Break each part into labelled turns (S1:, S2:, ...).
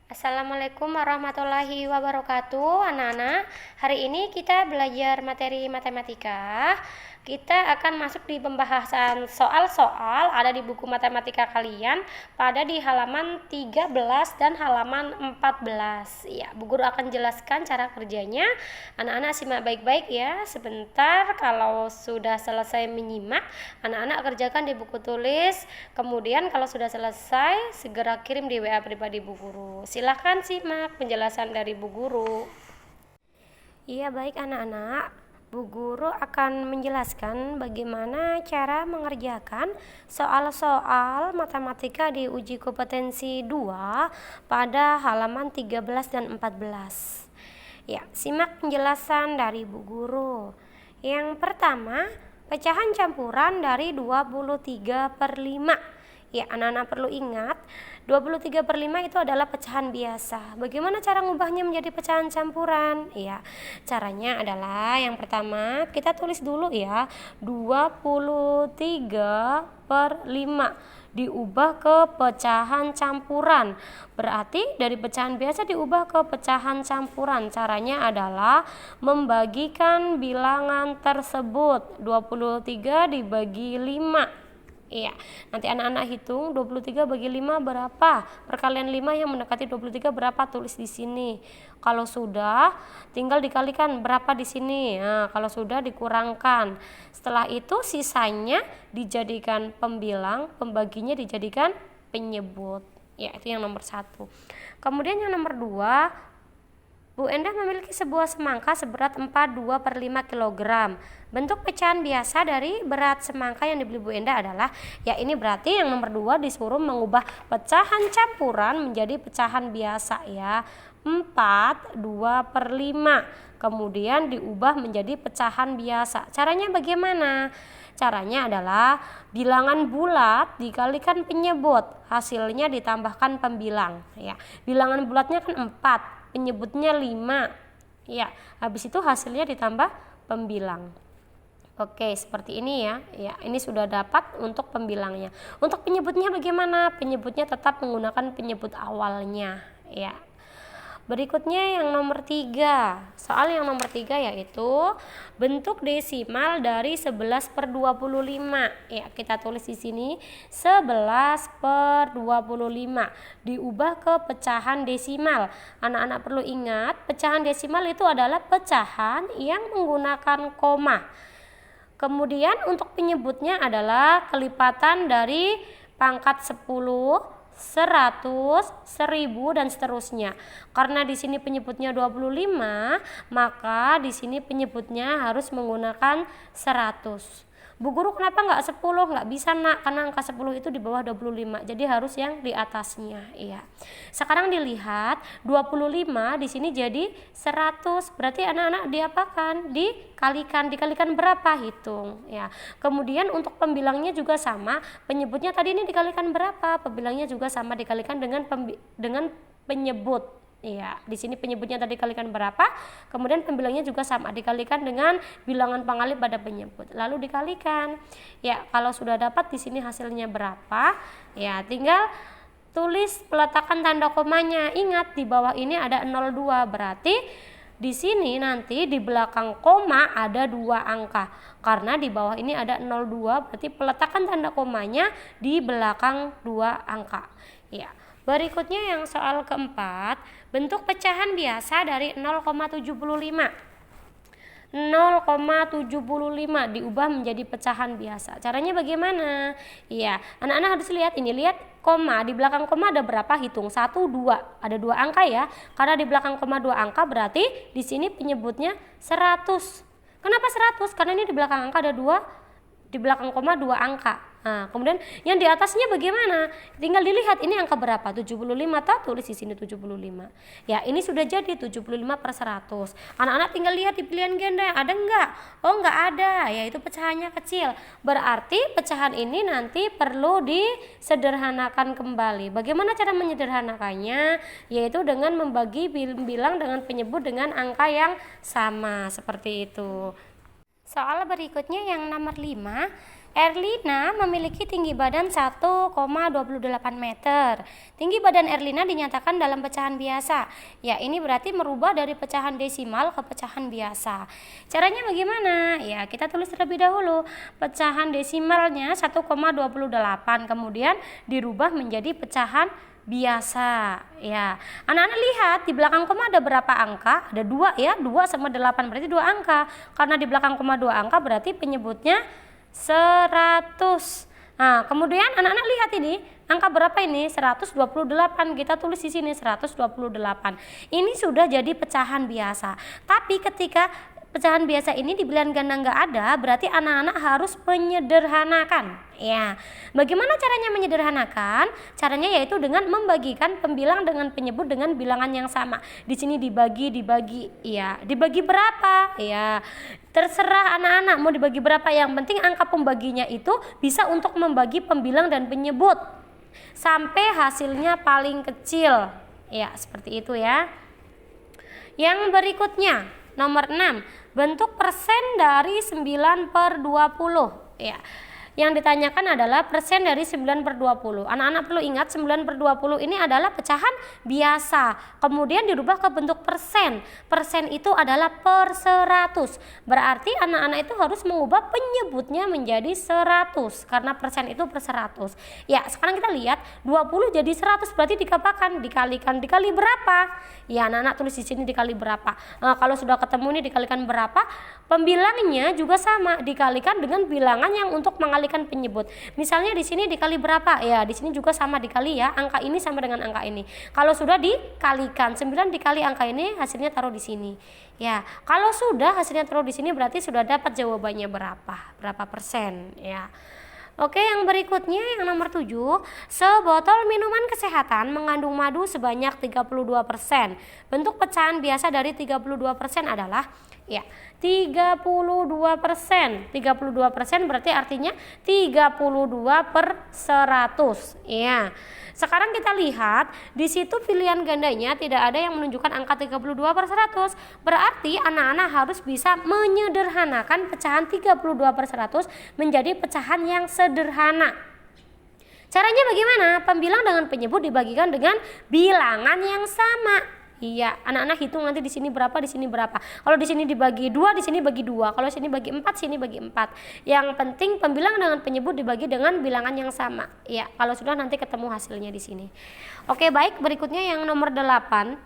S1: Assalamualaikum warahmatullahi wabarakatuh, anak-anak. Hari ini kita belajar materi matematika. Kita akan masuk di pembahasan soal-soal ada di buku matematika kalian pada di halaman 13 dan halaman 14. Ya, Bu Guru akan jelaskan cara kerjanya. Anak-anak simak baik-baik ya. Sebentar, kalau sudah selesai menyimak, anak-anak kerjakan di buku tulis. Kemudian kalau sudah selesai, segera kirim di WA pribadi Bu Guru. Silahkan simak penjelasan dari Bu Guru. Iya, baik anak-anak. Bu Guru akan menjelaskan bagaimana cara mengerjakan soal-soal matematika di uji kompetensi 2 pada halaman 13 dan 14. Ya, simak penjelasan dari Bu Guru. Yang pertama, pecahan campuran dari 23/5. Ya, anak-anak perlu ingat, 23/5 itu adalah pecahan biasa. Bagaimana cara ngubahnya menjadi pecahan campuran? Ya, caranya adalah yang pertama, kita tulis dulu ya, 23/5 diubah ke pecahan campuran. Berarti dari pecahan biasa diubah ke pecahan campuran. Caranya adalah membagikan bilangan tersebut. 23 dibagi 5. Iya, nanti anak-anak hitung 23 bagi 5 berapa? Perkalian 5 yang mendekati 23 berapa? Tulis di sini. Kalau sudah, tinggal dikalikan berapa di sini. Nah, kalau sudah dikurangkan. Setelah itu sisanya dijadikan pembilang, pembaginya dijadikan penyebut. Ya, itu yang nomor 1. Kemudian yang nomor 2, Bu Endah memiliki sebuah semangka seberat 42/5 kg. Bentuk pecahan biasa dari berat semangka yang dibeli Bu Endah adalah, ya ini berarti yang nomor 2 disuruh mengubah pecahan campuran menjadi pecahan biasa ya. 42/5. Kemudian diubah menjadi pecahan biasa. Caranya bagaimana? Caranya adalah bilangan bulat dikalikan penyebut, hasilnya ditambahkan pembilang ya. Bilangan bulatnya kan 4, penyebutnya 5. Ya, habis itu hasilnya ditambah pembilang. Oke, seperti ini ya. Ya, ini sudah dapat untuk pembilangnya. Untuk penyebutnya bagaimana? Penyebutnya tetap menggunakan penyebut awalnya ya. Berikutnya yang nomor 3. Soal yang nomor 3 yaitu bentuk desimal dari 11/25. Ya, kita tulis di sini 11/25 diubah ke pecahan desimal. Anak-anak perlu ingat, pecahan desimal itu adalah pecahan yang menggunakan koma. Kemudian untuk penyebutnya adalah kelipatan dari pangkat 10, 100, 1000 dan seterusnya. Karena di sini penyebutnya 25, maka di sini penyebutnya harus menggunakan 100. Bu Guru kenapa nggak 10? Nggak bisa nak, karena angka 10 itu di bawah 25, jadi harus yang di atasnya. Iya. Sekarang dilihat 25 di sini jadi 100, berarti anak-anak diapakan? Dikalikan berapa? Hitung ya. Kemudian untuk pembilangnya juga sama, penyebutnya tadi ini dikalikan berapa? Pembilangnya juga sama, dikalikan dengan penyebut. Iya, di sini penyebutnya tadi dikalikan berapa, kemudian pembilangnya juga sama, dikalikan dengan bilangan pengalih pada penyebut, lalu dikalikan. Ya, kalau sudah dapat di sini hasilnya berapa, ya tinggal tulis peletakan tanda komanya. Ingat di bawah ini ada 02, berarti di sini nanti di belakang koma ada 2 angka. Karena di bawah ini ada 02, berarti peletakan tanda komanya di belakang 2 angka. Ya. Berikutnya yang soal keempat, bentuk pecahan biasa dari 0,75. 0,75 diubah menjadi pecahan biasa. Caranya bagaimana? Iya, anak-anak harus lihat ini, lihat koma, di belakang koma ada berapa? Hitung 1, 2, ada 2 angka ya. Karena di belakang koma 2 angka berarti di sini penyebutnya 100. Kenapa 100? Karena ini di belakang angka ada 2, di belakang koma 2 angka. Nah, kemudian yang di atasnya bagaimana? Tinggal dilihat ini angka berapa? 75, tulis di sini 75. Ya, ini sudah jadi 75/100. Anak-anak tinggal lihat di pilihan ganda, ada enggak? Oh, enggak ada, yaitu pecahannya kecil. Berarti pecahan ini nanti perlu disederhanakan kembali. Bagaimana cara menyederhanakannya? Yaitu dengan membagi bilang dengan penyebut dengan angka yang sama, seperti itu. Soal berikutnya yang nomor 5, Erlina memiliki tinggi badan 1,28 meter. Tinggi badan Erlina dinyatakan dalam pecahan biasa. Ya, ini berarti merubah dari pecahan desimal ke pecahan biasa. Caranya bagaimana? Ya, kita tulis terlebih dahulu. Pecahan desimalnya 1,28, kemudian dirubah menjadi pecahan biasa. Ya, anak-anak lihat di belakang koma ada berapa angka? Ada 2 ya, 2 sama 8 berarti 2 angka. Karena di belakang koma 2 angka berarti penyebutnya 100. Nah, kemudian anak-anak lihat ini, angka berapa ini? 128. Kita tulis di sini 128. Ini sudah jadi pecahan biasa. Tapi ketika pecahan biasa ini di bilangan ganda nggak ada, berarti anak-anak harus menyederhanakan. Ya, bagaimana caranya menyederhanakan? Caranya yaitu dengan membagikan pembilang dengan penyebut dengan bilangan yang sama. Di sini dibagi, ya, dibagi berapa? Ya, terserah anak-anak mau dibagi berapa. Yang penting angka pembaginya itu bisa untuk membagi pembilang dan penyebut sampai hasilnya paling kecil. Ya, seperti itu ya. Yang berikutnya, nomor 6, bentuk persen dari 9/20. Ya. Yang ditanyakan adalah persen dari 9/20. Anak-anak perlu ingat 9/20 ini adalah pecahan biasa. Kemudian dirubah ke bentuk persen. Persen itu adalah per 100. Berarti anak-anak itu harus mengubah penyebutnya menjadi 100 karena persen itu per 100. Ya, sekarang kita lihat 20 jadi 100 berarti dikapakan? Dikalikan. Dikali berapa? Ya, anak-anak tulis di sini dikali berapa. Nah, kalau sudah ketemu ini dikalikan berapa? Pembilangnya juga sama, dikalikan dengan bilangan yang untuk mengalihkan penyebut. Misalnya di sini dikali berapa? Ya, di sini juga sama dikali ya. Angka ini sama dengan angka ini. Kalau sudah dikalikan 9 dikali angka ini, hasilnya taruh di sini. Ya, kalau sudah hasilnya taruh di sini berarti sudah dapat jawabannya berapa persen ya. Oke, yang berikutnya yang nomor 7, sebotol minuman kesehatan mengandung madu sebanyak 32%. Bentuk pecahan biasa dari 32% adalah ya 32%. 32% berarti artinya 32/100. Ya. Sekarang kita lihat di situ pilihan gandanya tidak ada yang menunjukkan angka 32/100. Berarti anak-anak harus bisa menyederhanakan pecahan 32/100 menjadi pecahan yang sederhana. Caranya bagaimana? Pembilang dengan penyebut dibagikan dengan bilangan yang sama. Iya, anak-anak hitung nanti di sini berapa, di sini berapa. Kalau di sini dibagi 2, di sini bagi 2. Kalau sini bagi 4, sini bagi 4. Yang penting pembilang dengan penyebut dibagi dengan bilangan yang sama. Iya, kalau sudah nanti ketemu hasilnya di sini. Oke, baik, berikutnya yang nomor 8.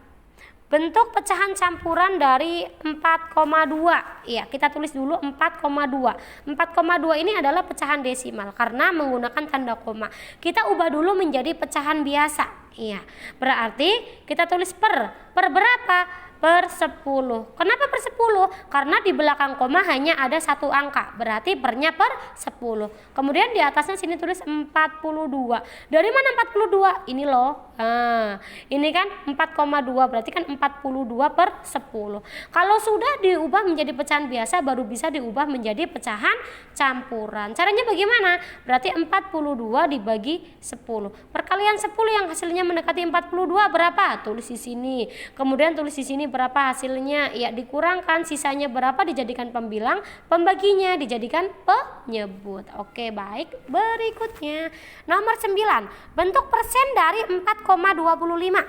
S1: Bentuk pecahan campuran dari 4,2. Iya, kita tulis dulu 4,2. 4,2 ini adalah pecahan desimal karena menggunakan tanda koma. Kita ubah dulu menjadi pecahan biasa. Iya, berarti kita tulis per berapa? Per 10. Kenapa per 10? Karena di belakang koma hanya ada satu angka, berarti pernya per 10. Kemudian di atasnya sini tulis 42. Dari mana 42? Ini loh. Nah, ini kan 4,2 berarti kan 42 per 10. Kalau sudah diubah menjadi pecahan biasa baru bisa diubah menjadi pecahan campuran. Caranya bagaimana? Berarti 42 dibagi 10. Perkalian 10 yang hasilnya mendekati 42 berapa? Tulis di sini. Kemudian tulis di sini berapa hasilnya, ya dikurangkan, sisanya berapa dijadikan pembilang, pembaginya dijadikan penyebut. Oke, baik, berikutnya nomor 9, bentuk persen dari 4,25.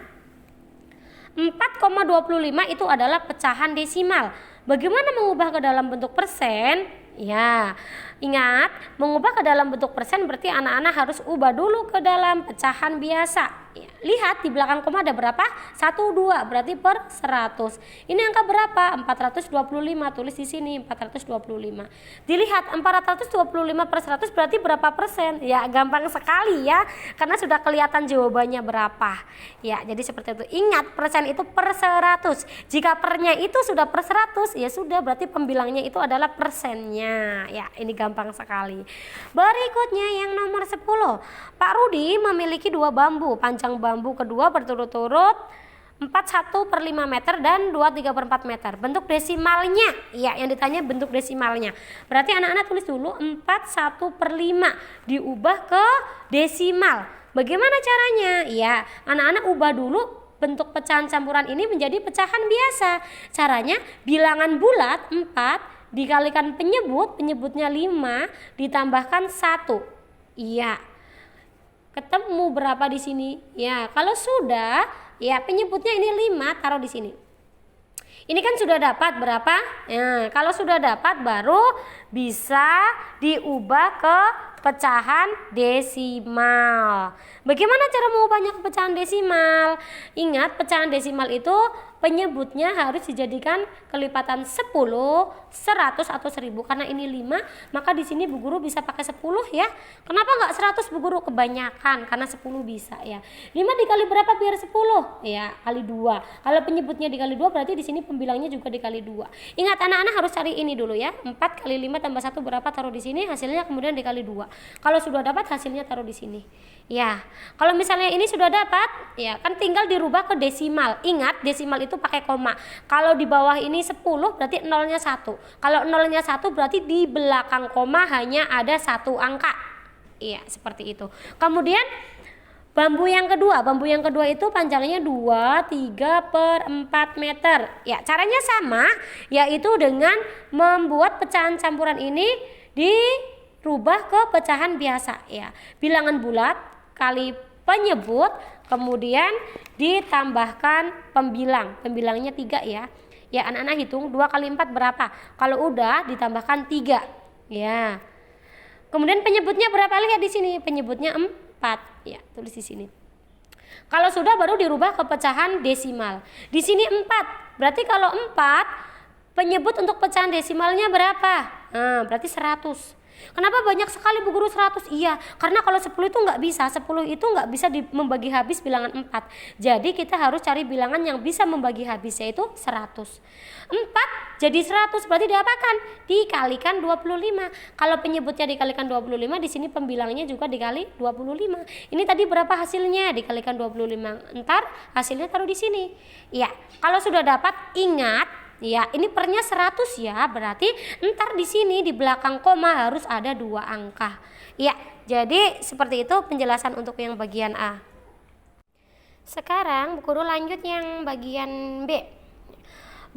S1: 4,25 itu adalah pecahan desimal. Bagaimana mengubah ke dalam bentuk persen? Ya, ingat, mengubah ke dalam bentuk persen berarti anak-anak harus ubah dulu ke dalam pecahan biasa. Ya, lihat di belakang koma ada berapa? 1, 2 berarti per 100. Ini angka berapa? 425, tulis di sini 425. Dilihat 425 per 100 berarti berapa persen? Ya, gampang sekali ya, karena sudah kelihatan jawabannya berapa. Ya, jadi seperti itu. Ingat, persen itu per 100. Jika pernya itu sudah per 100, ya sudah berarti pembilangnya itu adalah persennya. Ya, ini gampang sekali. Berikutnya yang nomor 10. Pak Rudi memiliki 2 bambu. Panjang bambu kedua berturut-turut 41/5 meter dan 23/4 meter. Bentuk desimalnya, ya yang ditanya bentuk desimalnya. Berarti anak-anak tulis dulu 41/5 diubah ke desimal. Bagaimana caranya? Ya, anak-anak ubah dulu bentuk pecahan campuran ini menjadi pecahan biasa. Caranya bilangan bulat 4 dikalikan penyebutnya 5 ditambahkan 1. Iya. Ketemu berapa di sini? Ya, kalau sudah, ya penyebutnya ini 5 taruh di sini. Ini kan sudah dapat berapa? Ya, kalau sudah dapat baru bisa diubah ke pecahan desimal. Bagaimana cara mengubahnya ke pecahan desimal? Ingat, pecahan desimal itu penyebutnya harus dijadikan kelipatan 10, 100 atau 10. Karena ini 5, maka di sini Bu Guru bisa pakai 10 ya. Kenapa nggak 100 Bu Guru? Kebanyakan, karena 10 bisa ya. 5 dikali berapa biar 10? Ya, kali 2. Kalau penyebutnya dikali 2 berarti di sini pembilangnya juga dikali 2. Ingat, anak-anak harus cari ini dulu ya. 4 kali 5 tambah 1 berapa, taruh di sini, hasilnya kemudian dikali 2. Kalau sudah dapat hasilnya taruh di sini. Ya, kalau misalnya ini sudah dapat, ya kan tinggal dirubah ke desimal. Ingat, desimal itu pakai koma. Kalau di bawah ini 10 berarti nolnya 1. Kalau nolnya 1 berarti di belakang koma hanya ada 1 angka. Iya, seperti itu. Kemudian bambu yang kedua itu panjangnya 2, 3 per 4 meter. Ya, caranya sama, yaitu dengan membuat pecahan campuran ini dirubah ke pecahan biasa ya. Bilangan bulat kali penyebut, kemudian ditambahkan pembilangnya 3 ya. Ya, anak-anak hitung 2 kali 4 berapa? Kalau udah ditambahkan 3 ya. Kemudian penyebutnya berapa? Lihat di sini, penyebutnya 4 ya, tulis di sini. Kalau sudah baru dirubah ke pecahan desimal. Di sini 4. Berarti kalau 4 penyebut untuk pecahan desimalnya berapa? Nah, berarti 100. Kenapa banyak sekali Bu Guru 100? Iya, karena kalau 10 itu nggak bisa. 10 itu nggak bisa membagi habis bilangan 4. Jadi kita harus cari bilangan yang bisa membagi habis, yaitu 100. 4 jadi 100 berarti diapakan? Dikalikan 25. Kalau penyebutnya dikalikan 25, di sini pembilangnya juga dikali 25. Ini tadi berapa hasilnya? Dikalikan 25. Ntar hasilnya taruh di sini. Iya, kalau sudah dapat, ingat ya, ini pernya 100 ya, berarti ntar di sini di belakang koma harus ada 2 angka. Ya, jadi seperti itu penjelasan untuk yang bagian A. Sekarang Bu Guru lanjut yang bagian B.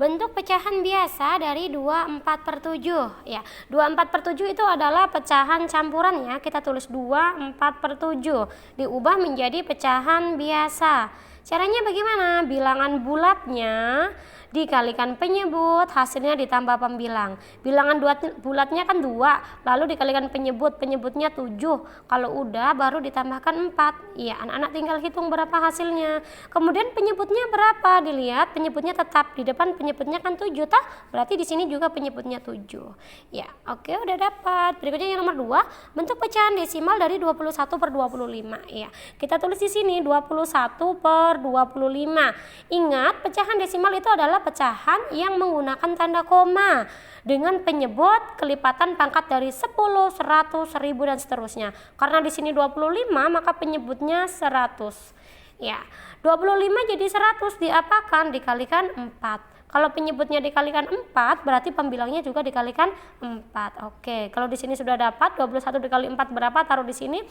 S1: Bentuk pecahan biasa dari 24/7 ya. 24/7 itu adalah pecahan campuran ya. Kita tulis 24/7 diubah menjadi pecahan biasa. Caranya bagaimana? Bilangan bulatnya dikalikan penyebut, hasilnya ditambah pembilang. Bilangan bulatnya kan 2, lalu dikalikan penyebutnya 7. Kalau udah baru ditambahkan 4. Iya, anak-anak tinggal hitung berapa hasilnya. Kemudian penyebutnya berapa? Dilihat, penyebutnya tetap di depan, penyebutnya kan 7 tah? Berarti di sini juga penyebutnya 7. Ya, oke, udah dapat. Berikutnya yang nomor 2, bentuk pecahan desimal dari 21/25. Ya, kita tulis di sini 21/25. Ingat, pecahan desimal itu adalah pecahan yang menggunakan tanda koma dengan penyebut kelipatan pangkat dari 10, 100, 1000 dan seterusnya. Karena di sini 25 maka penyebutnya 100. Ya, 25 jadi 100 diapakan? Dikalikan 4. Kalau penyebutnya dikalikan 4 berarti pembilangnya juga dikalikan 4. Oke, kalau di sini sudah dapat 21 dikali 4 berapa? Taruh di sini.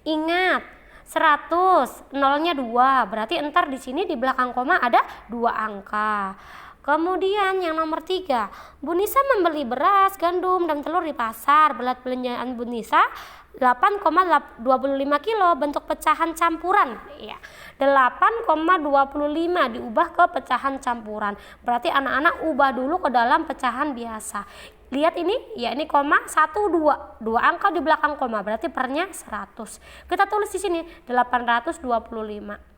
S1: Ingat, 100 nolnya 2 berarti entar di sini di belakang koma ada 2 angka. Kemudian yang nomor 3, Bu Nisa membeli beras, gandum, dan telur di pasar. Berat belanjaan Bu Nisa 8,25 kilo, bentuk pecahan campuran ya. 8,25 diubah ke pecahan campuran. Berarti anak-anak ubah dulu ke dalam pecahan biasa. Lihat ini, ya ini koma 1 2. 2 angka di belakang koma, berarti pernya 100. Kita tulis di sini 825.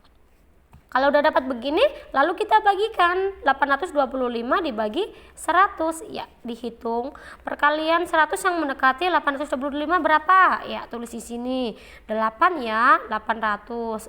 S1: Kalau udah dapat begini, lalu kita bagikan 825 dibagi 100. Ya, dihitung. Perkalian 100 yang mendekati 825 berapa? Ya, tulis di sini. 8 ya, 800.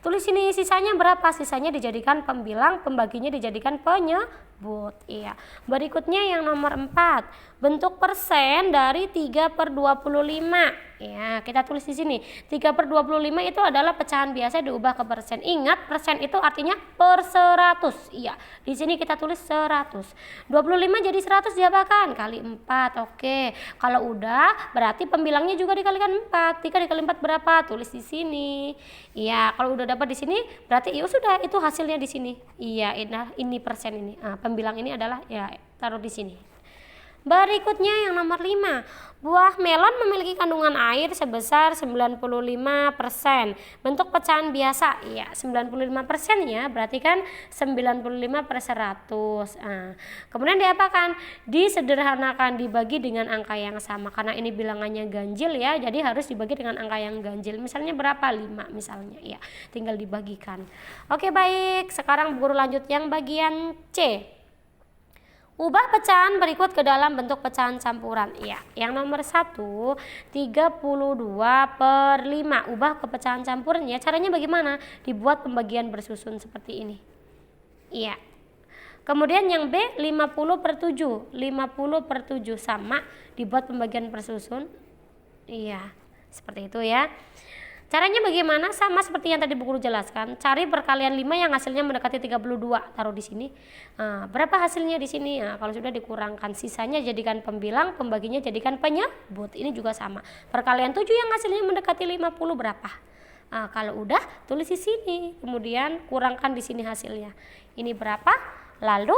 S1: Tulis sini sisanya berapa? Sisanya dijadikan pembilang, pembaginya dijadikan penyebut. Iya. Berikutnya yang nomor 4. Bentuk persen dari 3/25. Ya, kita tulis di sini. 3/25 itu adalah pecahan biasa diubah ke persen. Ingat, persen itu artinya per 100. Iya, di sini kita tulis 100. 25 jadi 100 diapakan? Kali 4. Oke. Kalau udah, berarti pembilangnya juga dikalikan 4. 3 dikali 4 berapa? Tulis di sini. Iya, kalau udah dapat di sini, berarti ya sudah, itu hasilnya di sini. Iya, ini persen ini. Pembilang ini adalah ya taruh di sini. Berikutnya yang nomor 5, buah melon memiliki kandungan air sebesar 95%. Bentuk pecahan biasa, ya 95% ya, berarti kan 95/100. Nah, kemudian diapakan? Disederhanakan, dibagi dengan angka yang sama. Karena ini bilangannya ganjil ya, jadi harus dibagi dengan angka yang ganjil. Misalnya berapa? 5 misalnya, ya tinggal dibagikan. Oke baik, sekarang guru lanjut yang bagian C. Ubah pecahan berikut ke dalam bentuk pecahan campuran. Ya, yang nomor 1, 32/5. Ubah ke pecahan campuran ya. Caranya bagaimana? Dibuat pembagian bersusun seperti ini. Iya. Kemudian yang B, 50/7. 50/7 sama, dibuat pembagian bersusun. Iya, seperti itu ya. Caranya bagaimana? Sama seperti yang tadi Bu Guru jelaskan. Cari perkalian 5 yang hasilnya mendekati 32. Taruh di sini. Nah, berapa hasilnya di sini? Nah, kalau sudah dikurangkan, sisanya jadikan pembilang, pembaginya jadikan penyebut. Ini juga sama. Perkalian 7 yang hasilnya mendekati 50 berapa? Nah, kalau udah tulis di sini. Kemudian kurangkan di sini hasilnya. Ini berapa? Lalu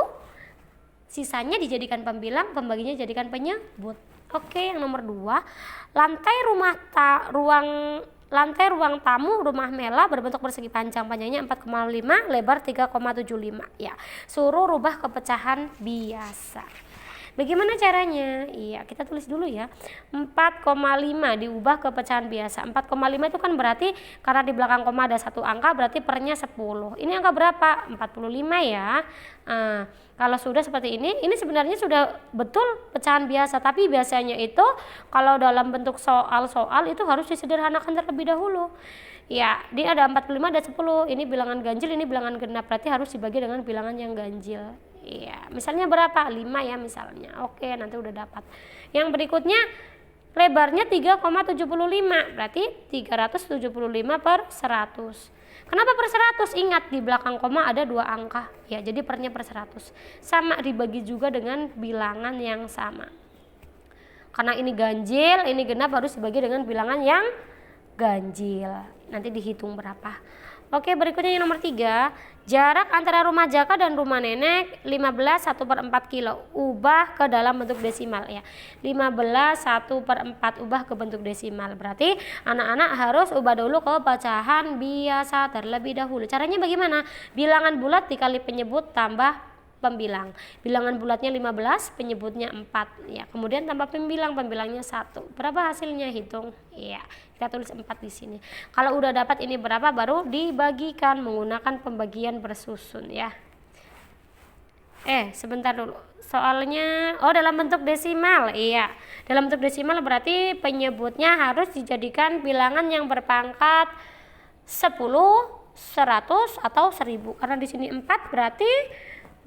S1: sisanya dijadikan pembilang, pembaginya jadikan penyebut. Oke, yang nomor 2. Lantai ruang tamu rumah Mela berbentuk persegi panjang, panjangnya 4,5, lebar 3,75 ya. Suruh rubah ke pecahan biasa. Bagaimana caranya? Iya, kita tulis dulu ya. 4,5 diubah ke pecahan biasa. 4,5 itu kan berarti karena di belakang koma ada satu angka, berarti pernya 10. Ini angka berapa? 45 ya. Kalau sudah seperti ini sebenarnya sudah betul pecahan biasa, tapi biasanya itu kalau dalam bentuk soal-soal itu harus disederhanakan terlebih dahulu. Ya, ini ada 45, ada 10. Ini bilangan ganjil, ini bilangan genap, berarti harus dibagi dengan bilangan yang ganjil. Iya, misalnya berapa? 5 ya misalnya. Oke, nanti udah dapat. Yang berikutnya lebarnya 3,75, berarti 375/100. Kenapa per 100? Ingat di belakang koma ada 2 angka. Ya, jadi pernya per 100. Sama dibagi juga dengan bilangan yang sama. Karena ini ganjil, ini genap, harus dibagi dengan bilangan yang ganjil. Nanti dihitung berapa. Oke, berikutnya yang nomor 3. Jarak antara rumah Jaka dan rumah Nenek 15 1/4 kilo. Ubah ke dalam bentuk desimal ya. 15 1/4 ubah ke bentuk desimal. Berarti anak-anak harus ubah dulu ke pecahan biasa terlebih dahulu. Caranya bagaimana? Bilangan bulat dikali penyebut tambah pembilang. Bilangan bulatnya 15, penyebutnya 4 ya. Kemudian tambah pembilang, pembilangnya 1. Berapa hasilnya? Hitung. Ya, kita tulis 4 di sini. Kalau udah dapat ini berapa baru dibagikan menggunakan pembagian bersusun ya. Sebentar dulu. Soalnya dalam bentuk desimal. Iya. Dalam bentuk desimal berarti penyebutnya harus dijadikan bilangan yang berpangkat 10, 100 atau 1000. Karena di sini 4 berarti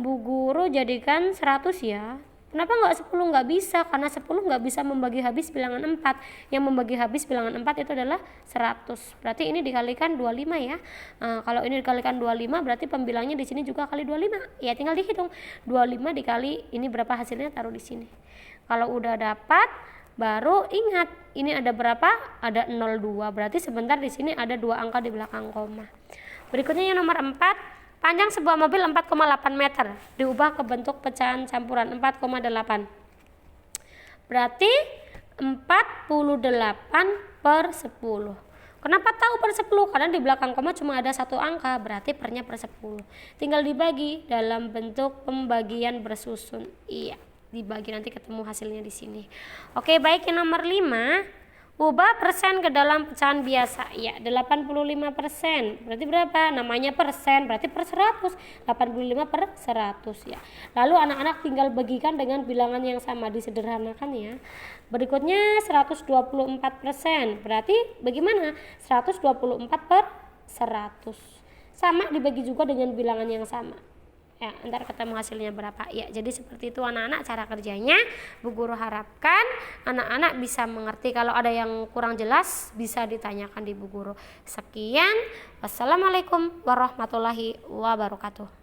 S1: Bu Guru jadikan 100 ya. Kenapa nggak 10? Nggak bisa, karena 10 nggak bisa membagi habis bilangan 4. Yang membagi habis bilangan 4 itu adalah 100. Berarti ini dikalikan 25 ya. Kalau ini dikalikan 25 berarti pembilangnya di sini juga kali 25. Ya tinggal dihitung. 25 dikali ini berapa hasilnya, taruh di sini. Kalau udah dapat baru ingat ini ada berapa? Ada 02. Berarti sebentar di sini ada 2 angka di belakang koma. Berikutnya yang nomor 4. Panjang sebuah mobil 4,8 meter, diubah ke bentuk pecahan campuran 4,8. Berarti 48/10. Kenapa tahu per 10? Karena di belakang koma cuma ada 1 angka, berarti pernya per 10. Tinggal dibagi dalam bentuk pembagian bersusun. Iya, dibagi nanti ketemu hasilnya di sini. Oke, baik, yang nomor 5. Ubah persen ke dalam pecahan biasa. Ya, 85%. Berarti berapa? Namanya persen, berarti per 100. 85/100 ya. Lalu anak-anak tinggal bagikan dengan bilangan yang sama, disederhanakan ya. Berikutnya 124%. Berarti bagaimana? 124/100. Sama dibagi juga dengan bilangan yang sama. Ya, ntar ketemu hasilnya berapa ya. Jadi seperti itu anak-anak cara kerjanya. Bu Guru harapkan anak-anak bisa mengerti. Kalau ada yang kurang jelas bisa ditanyakan di Bu Guru. Sekian, wassalamualaikum warahmatullahi wabarakatuh.